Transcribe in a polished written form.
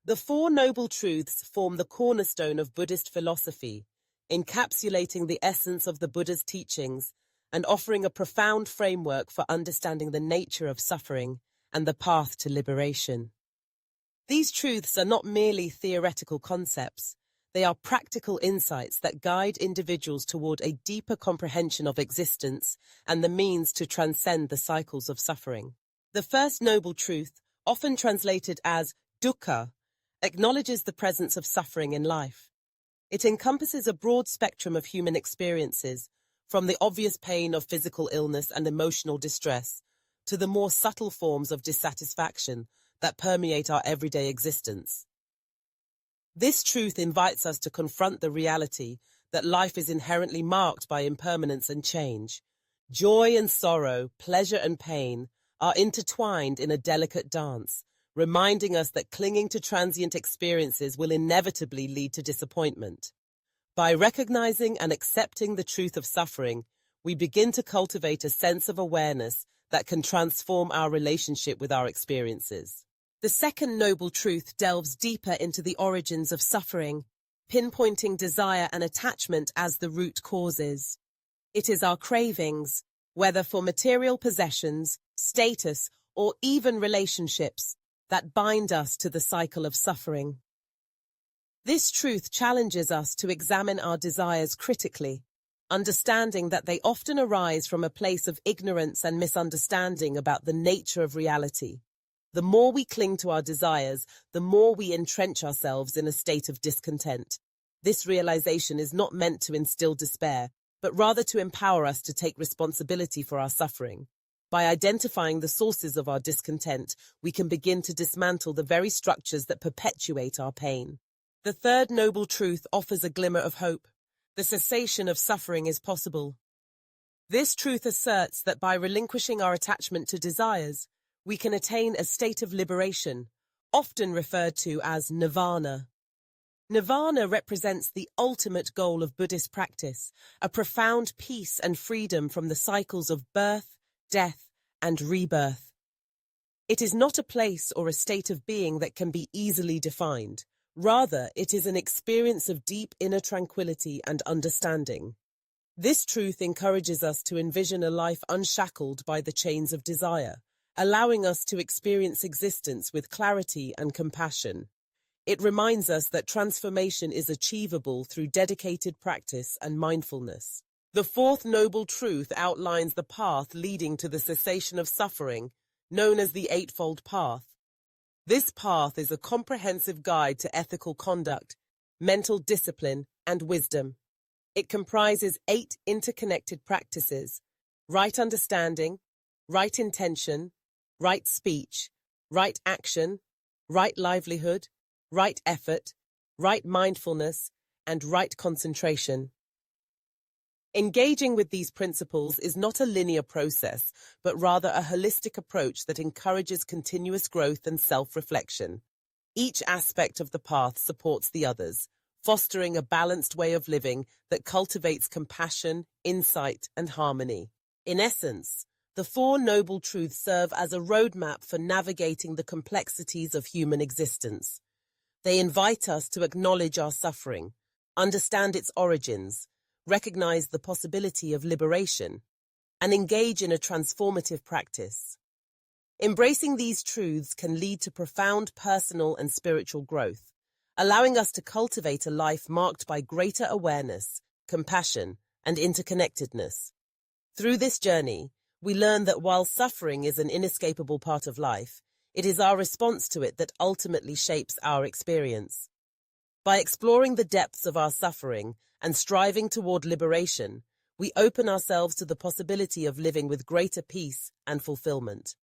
The Four Noble Truths form the cornerstone of Buddhist philosophy, encapsulating the essence of the Buddha's teachings and offering a profound framework for understanding the nature of suffering and the path to liberation. These truths are not merely theoretical concepts. They are practical insights that guide individuals toward a deeper comprehension of existence and the means to transcend the cycles of suffering. The first noble truth, often translated as dukkha, acknowledges the presence of suffering in life. It encompasses a broad spectrum of human experiences, from the obvious pain of physical illness and emotional distress to the more subtle forms of dissatisfaction that permeate our everyday existence. This truth invites us to confront the reality that life is inherently marked by impermanence and change. Joy and sorrow, pleasure and pain are intertwined in a delicate dance, reminding us that clinging to transient experiences will inevitably lead to disappointment. By recognizing and accepting the truth of suffering, we begin to cultivate a sense of awareness that can transform our relationship with our experiences. The second noble truth delves deeper into the origins of suffering, pinpointing desire and attachment as the root causes. It is our cravings, whether for material possessions, status, or even relationships, that bind us to the cycle of suffering. This truth challenges us to examine our desires critically, understanding that they often arise from a place of ignorance and misunderstanding about the nature of reality. The more we cling to our desires, the more we entrench ourselves in a state of discontent. This realization is not meant to instill despair, but rather to empower us to take responsibility for our suffering. By identifying the sources of our discontent, we can begin to dismantle the very structures that perpetuate our pain. The third noble truth offers a glimmer of hope. The cessation of suffering is possible. This truth asserts that by relinquishing our attachment to desires, we can attain a state of liberation, often referred to as nirvana. Nirvana represents the ultimate goal of Buddhist practice, a profound peace and freedom from the cycles of birth, death, and rebirth. It is not a place or a state of being that can be easily defined. Rather, it is an experience of deep inner tranquility and understanding. This truth encourages us to envision a life unshackled by the chains of desire, allowing us to experience existence with clarity and compassion. It reminds us that transformation is achievable through dedicated practice and mindfulness. The fourth noble truth outlines the path leading to the cessation of suffering, known as the Eightfold Path. This path is a comprehensive guide to ethical conduct, mental discipline, and wisdom. It comprises 8 interconnected practices: right understanding, right intention, right speech, right action, right livelihood, right effort, right mindfulness, and right concentration. Engaging with these principles is not a linear process, but rather a holistic approach that encourages continuous growth and self-reflection. Each aspect of the path supports the others, fostering a balanced way of living that cultivates compassion, insight, and harmony. In essence, the Four Noble Truths serve as a roadmap for navigating the complexities of human existence. They invite us to acknowledge our suffering, understand its origins, recognize the possibility of liberation, and engage in a transformative practice. Embracing these truths can lead to profound personal and spiritual growth, allowing us to cultivate a life marked by greater awareness, compassion, and interconnectedness. Through this journey, we learn that while suffering is an inescapable part of life, it is our response to it that ultimately shapes our experience. By exploring the depths of our suffering and striving toward liberation, we open ourselves to the possibility of living with greater peace and fulfillment.